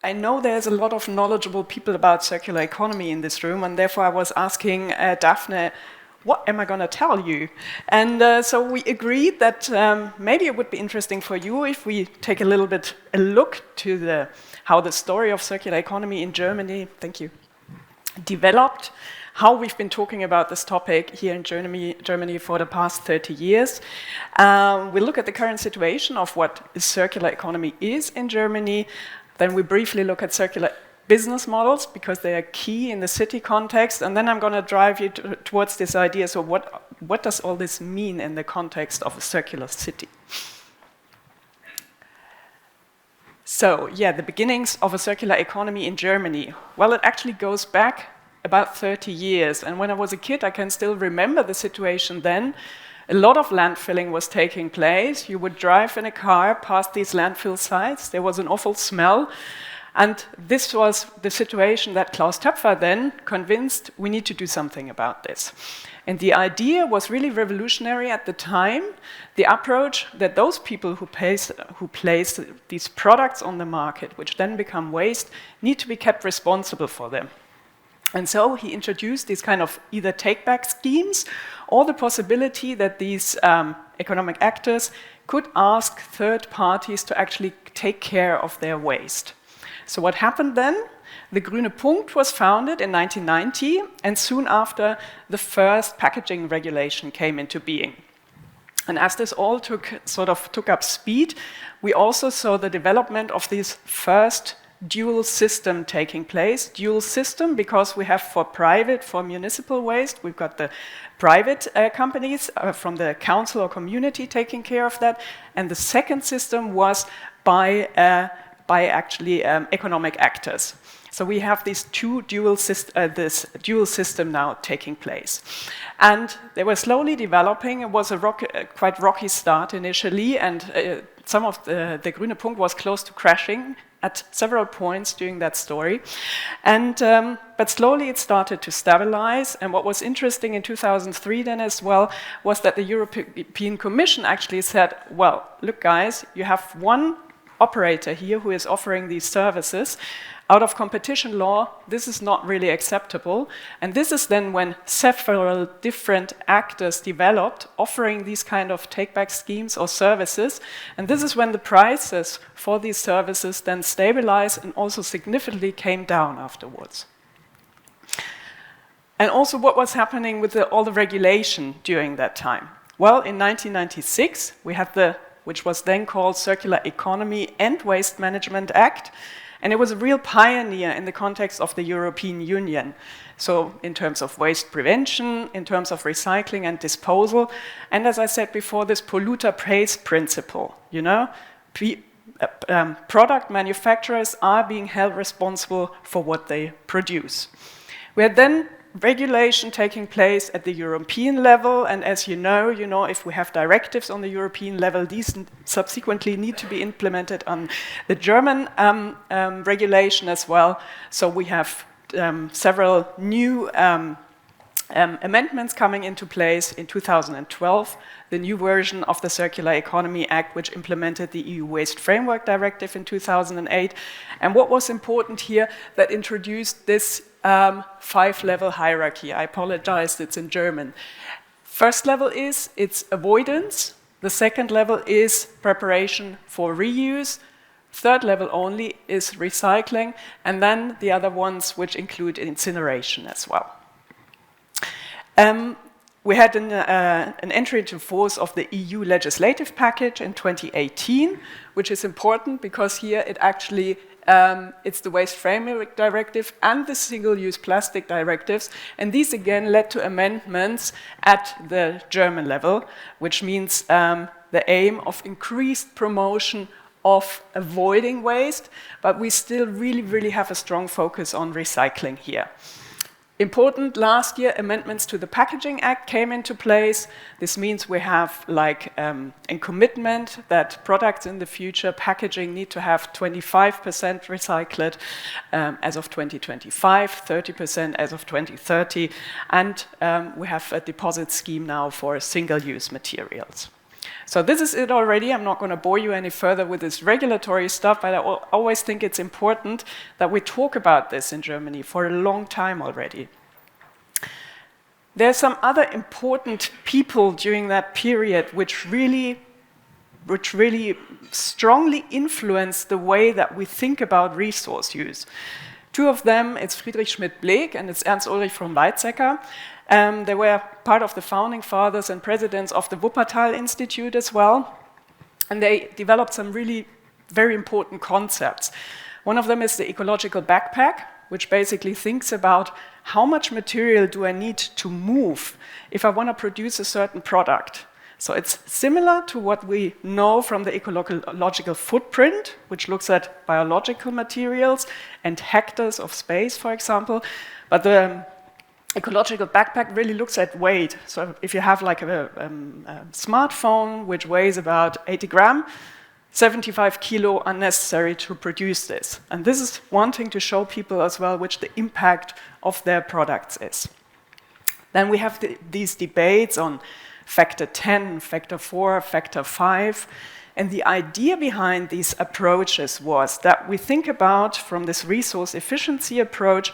I know there's a lot of knowledgeable people about circular economy in this room, and therefore I was asking Daphne, what am I going to tell you? And so we agreed that maybe it would be interesting for you if we take a little bit a look to how the story of circular economy in Germany, thank you, developed, how we've been talking about this topic here in Germany for the past 30 years. We'll look at the current situation of what circular economy is in Germany. Then we briefly look at circular business models, because they are key in the city context. And then I'm going to drive you towards this idea, so what does all this mean in the context of a circular city? So, yeah, the beginnings of a circular economy in Germany. Well, it actually goes back about 30 years. And when I was a kid, I can still remember the situation then. A lot of landfilling was taking place. You would drive in a car past these landfill sites. There was an awful smell. And this was the situation that Klaus Töpfer then convinced we need to do something about this. And the idea was really revolutionary at the time, the approach that those people who place these products on the market, which then become waste, need to be kept responsible for them. And so he introduced these kind of either take-back schemes or the possibility that these economic actors could ask third parties to actually take care of their waste. So what happened then? The Grüne Punkt was founded in 1990, and soon after, the first packaging regulation came into being. And as this all took up speed, we also saw the development of this first dual system taking place. Dual system because we have for municipal waste, we've got the private companies from the council or community taking care of that, and the second system was by actually economic actors. So we have these this dual system now taking place. And they were slowly developing. It was a quite rocky start initially, and some of the Grüne Punkt was close to crashing at several points during that story. But slowly it started to stabilize. And what was interesting in 2003 then as well was that the European Commission actually said, well, look guys, you have one operator here who is offering these services. Out of competition law, this is not really acceptable. And this is then when several different actors developed, offering these kind of take-back schemes or services. And this is when the prices for these services then stabilized and also significantly came down afterwards. And also what was happening with all the regulation during that time? Well, in 1996, we had which was then called Circular Economy and Waste Management Act. And it was a real pioneer in the context of the European Union. So in terms of waste prevention, in terms of recycling and disposal, and as I said before, this polluter pays principle, you know? Product manufacturers are being held responsible for what they produce. We had then regulation taking place at the European level, and as you know, if we have directives on the European level, these subsequently need to be implemented on the German regulation as well. So we have several new amendments coming into place in 2012, the new version of the Circular Economy Act, which implemented the EU Waste Framework Directive in 2008. And what was important here, that introduced this 5-level hierarchy. I apologize, it's in German. First level is its avoidance. The second level is preparation for reuse. Third level only is recycling. And then the other ones, which include incineration as well. We had an entry into force of the EU legislative package in 2018, which is important because here it actually it's the Waste Framework Directive and the Single-Use Plastic Directives, and these again led to amendments at the German level, which means the aim of increased promotion of avoiding waste, but we still really have a strong focus on recycling here. Important last year, amendments to the Packaging Act came into place. This means we have a commitment that products in the future, packaging need to have 25% recycled as of 2025, 30% as of 2030, and we have a deposit scheme now for single-use materials. So this is it already. I'm not going to bore you any further with this regulatory stuff, but I always think it's important that we talk about this in Germany for a long time already. There are some other important people during that period which really strongly influence the way that we think about resource use. Two of them, it's Friedrich Schmidt-Bleek and it's Ernst Ulrich von Weizsäcker. They were part of the founding fathers and presidents of the Wuppertal Institute as well. And they developed some really very important concepts. One of them is the ecological backpack, which basically thinks about how much material do I need to move if I want to produce a certain product. So it's similar to what we know from the ecological footprint, which looks at biological materials and hectares of space, for example. But the ecological backpack really looks at weight. So if you have like a smartphone which weighs about 80 grams, 75 kilo are necessary to produce this. And this is wanting to show people as well which the impact of their products is. Then we have these debates on factor 10, factor 4, factor 5. And the idea behind these approaches was that we think about, from this resource efficiency approach,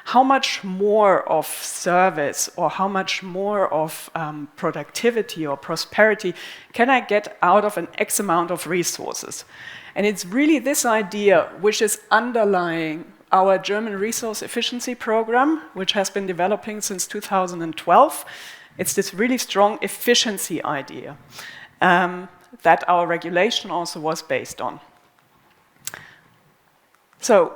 how much more of service or how much more of productivity or prosperity can I get out of an X amount of resources? And it's really this idea which is underlying our German resource efficiency program, which has been developing since 2012. It's this really strong efficiency idea that our regulation also was based on. So,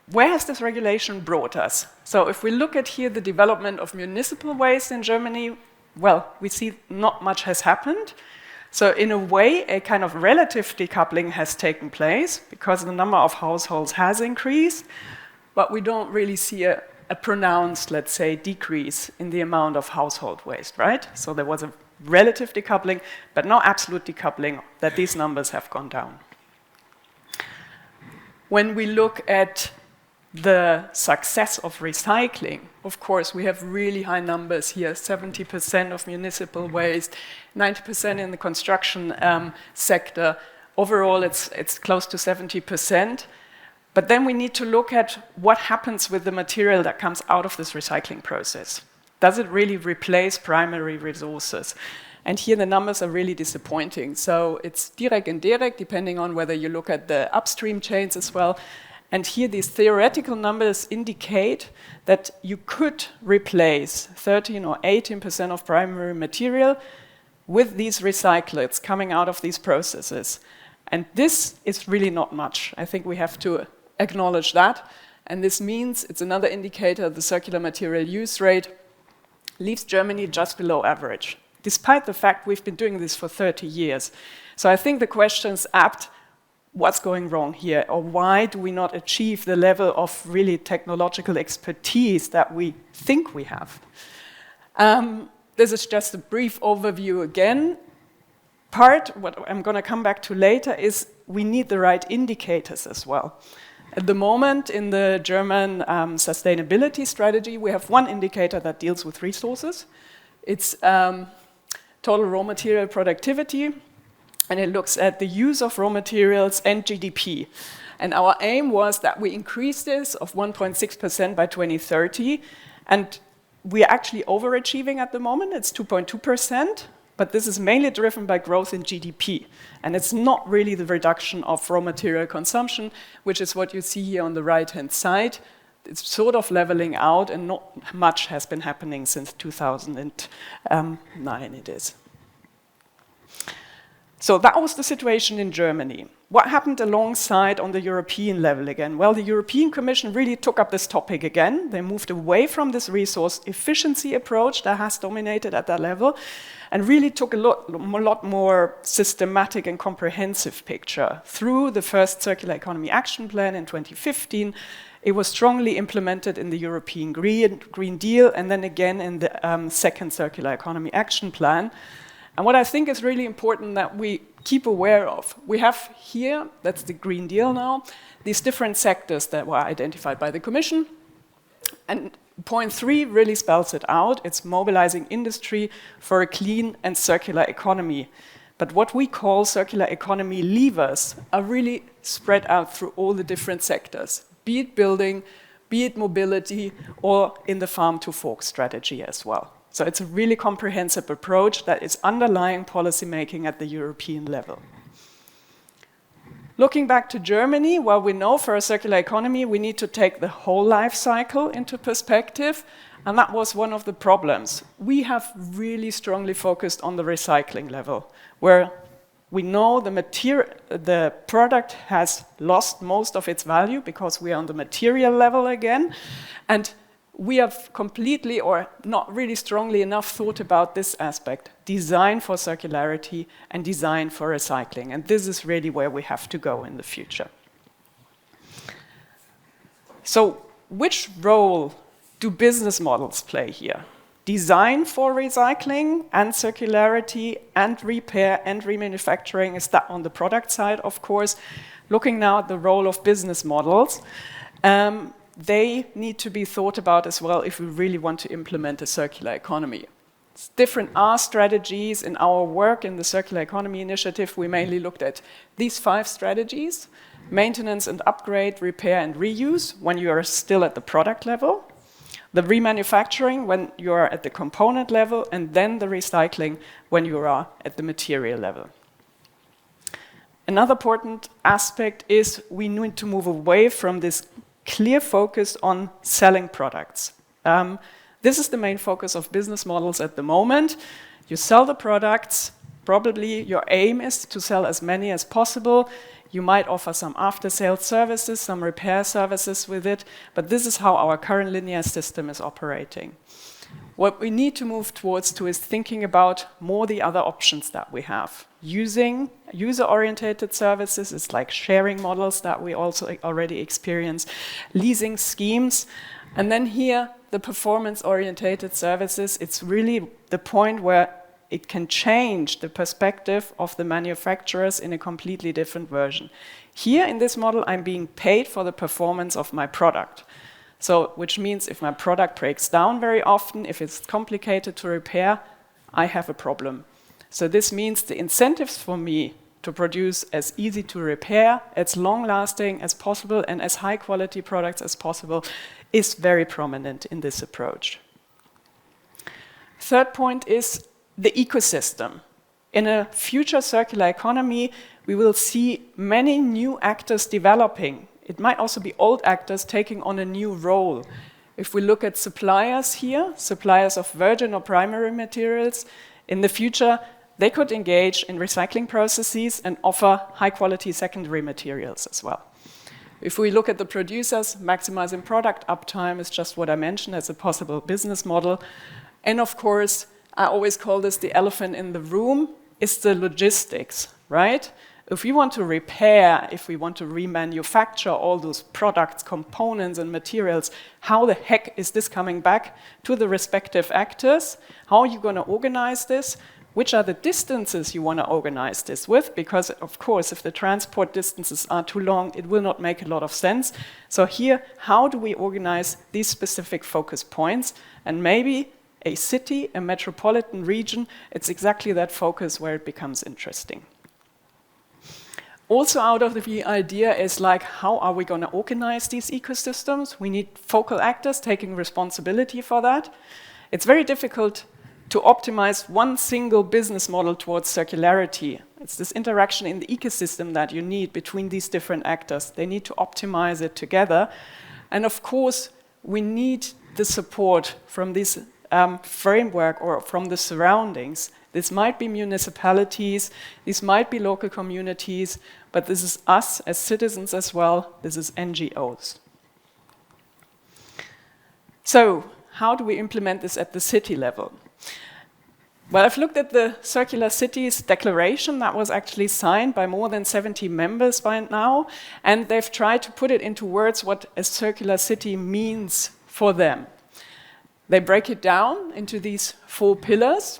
where has this regulation brought us? So if we look at here the development of municipal waste in Germany, well, we see not much has happened. So in a way, a kind of relative decoupling has taken place because the number of households has increased, but we don't really see a pronounced, let's say, decrease in the amount of household waste, right? So there was a relative decoupling, but no absolute decoupling, that these numbers have gone down. When we look at the success of recycling, of course, we have really high numbers here, 70% of municipal waste, 90% in the construction sector. Overall, it's close to 70%. But then we need to look at what happens with the material that comes out of this recycling process. Does it really replace primary resources? And here the numbers are really disappointing. So it's direct and indirect, depending on whether you look at the upstream chains as well. And here these theoretical numbers indicate that you could replace 13 or 18% of primary material with these recyclates coming out of these processes. And this is really not much. I think we have to acknowledge that. And this means it's another indicator, the circular material use rate leaves Germany just below average, despite the fact we've been doing this for 30 years. So I think the question's apt, what's going wrong here? Or why do we not achieve the level of really technological expertise that we think we have? This is just a brief overview again. What I'm going to come back to later is we need the right indicators as well. At the moment, in the German sustainability strategy, we have one indicator that deals with resources. It's total raw material productivity, and it looks at the use of raw materials and GDP. And our aim was that we increase this of 1.6% by 2030, and we are actually overachieving at the moment. It's 2.2%. But this is mainly driven by growth in GDP. And it's not really the reduction of raw material consumption, which is what you see here on the right-hand side. It's sort of leveling out, and not much has been happening since 2009 it is. So that was the situation in Germany. What happened alongside on the European level again? Well, the European Commission really took up this topic again. They moved away from this resource efficiency approach that has dominated at that level, and really took a lot more systematic and comprehensive picture. Through the first Circular Economy Action Plan in 2015, it was strongly implemented in the European Green Deal, and then again in the second Circular Economy Action Plan. And what I think is really important that we keep aware of, we have here, that's the Green Deal now, these different sectors that were identified by the Commission. And point 3 really spells it out. It's mobilizing industry for a clean and circular economy. But what we call circular economy levers are really spread out through all the different sectors, be it building, be it mobility, or in the farm-to-fork strategy as well. So it's a really comprehensive approach that is underlying policymaking at the European level. Looking back to Germany, well, we know for a circular economy, we need to take the whole life cycle into perspective, and that was one of the problems. We have really strongly focused on the recycling level, where we know the product has lost most of its value because we are on the material level again, and we have completely or not really strongly enough thought about this aspect, design for circularity and design for recycling. And this is really where we have to go in the future. So which role do business models play here? Design for recycling and circularity and repair and remanufacturing is that on the product side, of course. Looking now at the role of business models, they need to be thought about as well if we really want to implement a circular economy. It's different R strategies. In our work in the Circular Economy Initiative, we mainly looked at these 5 strategies: maintenance and upgrade, repair and reuse, when you are still at the product level, the remanufacturing when you are at the component level, and then the recycling when you are at the material level. Another important aspect is we need to move away from this clear focus on selling products. This is the main focus of business models at the moment. You sell the products, probably your aim is to sell as many as possible. You might offer some after-sales services, some repair services with it, but this is how our current linear system is operating. What we need to move towards is thinking about more the other options that we have. Using user-oriented services, it's like sharing models that we also already experience, leasing schemes, and then here, the performance-oriented services, it's really the point where it can change the perspective of the manufacturers in a completely different version. Here in this model, I'm being paid for the performance of my product. So, which means if my product breaks down very often, if it's complicated to repair, I have a problem. So this means the incentives for me to produce as easy to repair, as long-lasting as possible, and as high-quality products as possible is very prominent in this approach. Third point is the ecosystem. In a future circular economy, we will see many new actors developing. It might also be old actors taking on a new role. If we look at suppliers here, suppliers of virgin or primary materials, in the future, they could engage in recycling processes and offer high-quality secondary materials as well. If we look at the producers, maximizing product uptime is just what I mentioned as a possible business model. And of course, I always call this the elephant in the room, is the logistics, right? If we want to repair, if we want to remanufacture all those products, components, and materials, how the heck is this coming back to the respective actors? How are you going to organize this? Which are the distances you want to organize this with? Because, of course, if the transport distances are too long, it will not make a lot of sense. So here, how do we organize these specific focus points? And maybe a city, a metropolitan region, it's exactly that focus where it becomes interesting. Also out of the idea is like, how are we going to organize these ecosystems? We need focal actors taking responsibility for that. It's very difficult to optimize one single business model towards circularity. It's this interaction in the ecosystem that you need between these different actors. They need to optimize it together. And of course, we need the support from this framework or from the surroundings. This might be municipalities, these might be local communities, but this is us as citizens as well, this is NGOs. So, how do we implement this at the city level? Well, I've looked at the Circular Cities Declaration that was actually signed by more than 70 members by now, and they've tried to put it into words what a circular city means for them. They break it down into these 4 pillars.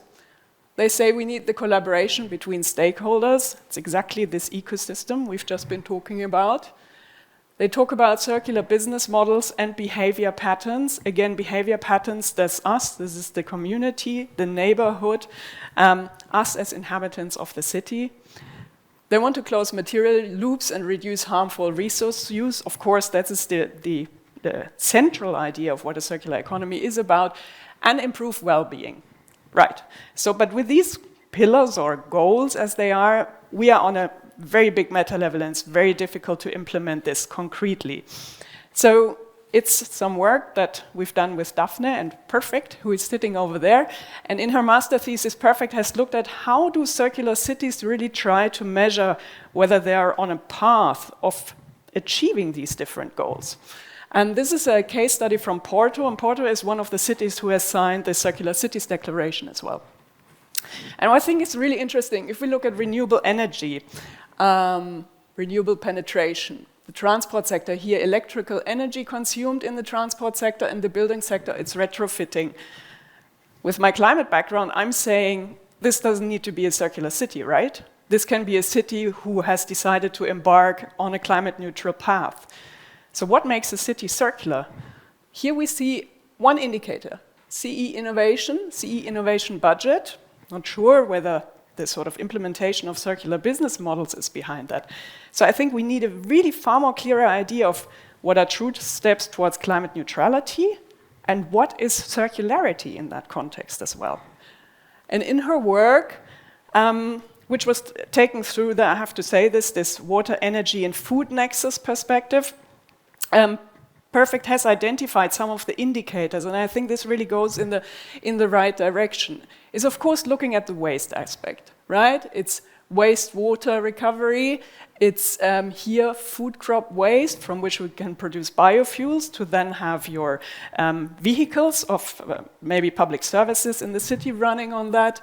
They say we need the collaboration between stakeholders. It's exactly this ecosystem we've just been talking about. They talk about circular business models and behavior patterns. Again, behavior patterns, that's us, this is the community, the neighborhood, us as inhabitants of the city. They want to close material loops and reduce harmful resource use. Of course, that is the central idea of what a circular economy is about, and improve well-being. Right, so but with these pillars or goals as they are, we are on a very big meta level, and it's very difficult to implement this concretely. So it's some work that we've done with Daphne and Perfect, who is sitting over there. And in her master thesis, Perfect has looked at how do circular cities really try to measure whether they are on a path of achieving these different goals. And this is a case study from Porto, and Porto is one of the cities who has signed the Circular Cities Declaration as well. And I think it's really interesting, if we look at renewable energy, renewable penetration, the transport sector here, electrical energy consumed in the transport sector, in the building sector, it's retrofitting. With my climate background, I'm saying this doesn't need to be a circular city, right? This can be a city who has decided to embark on a climate neutral path. So what makes a city circular? Here we see one indicator, CE innovation budget. Not sure whether the sort of implementation of circular business models is behind that. So I think we need a really far more clearer idea of what are true steps towards climate neutrality and what is circularity in that context as well. And in her work, which was taken through the, I have to say this water, energy and food nexus perspective, Perfect has identified some of the indicators, and I think this really goes in the right direction. Is of course looking at the waste aspect, right? It's wastewater recovery, it's here food crop waste from which we can produce biofuels to then have your vehicles of maybe public services in the city running on that.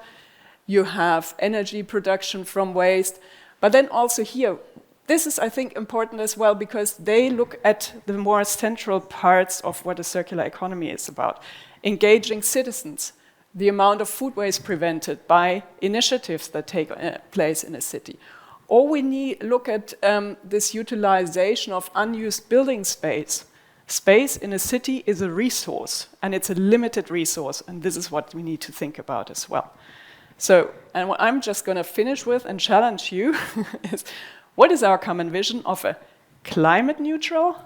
You have energy production from waste, but then also here, this is, I think, important as well because they look at the more central parts of what a circular economy is about. Engaging citizens, the amount of food waste prevented by initiatives that take place in a city. Or we look at this utilization of unused building space. Space in a city is a resource, and it's a limited resource, and this is what we need to think about as well. So, and what I'm just going to finish with and challenge you is, what is our common vision of a climate neutral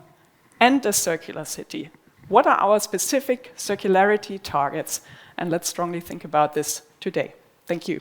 and a circular city? What are our specific circularity targets? And let's strongly think about this today. Thank you.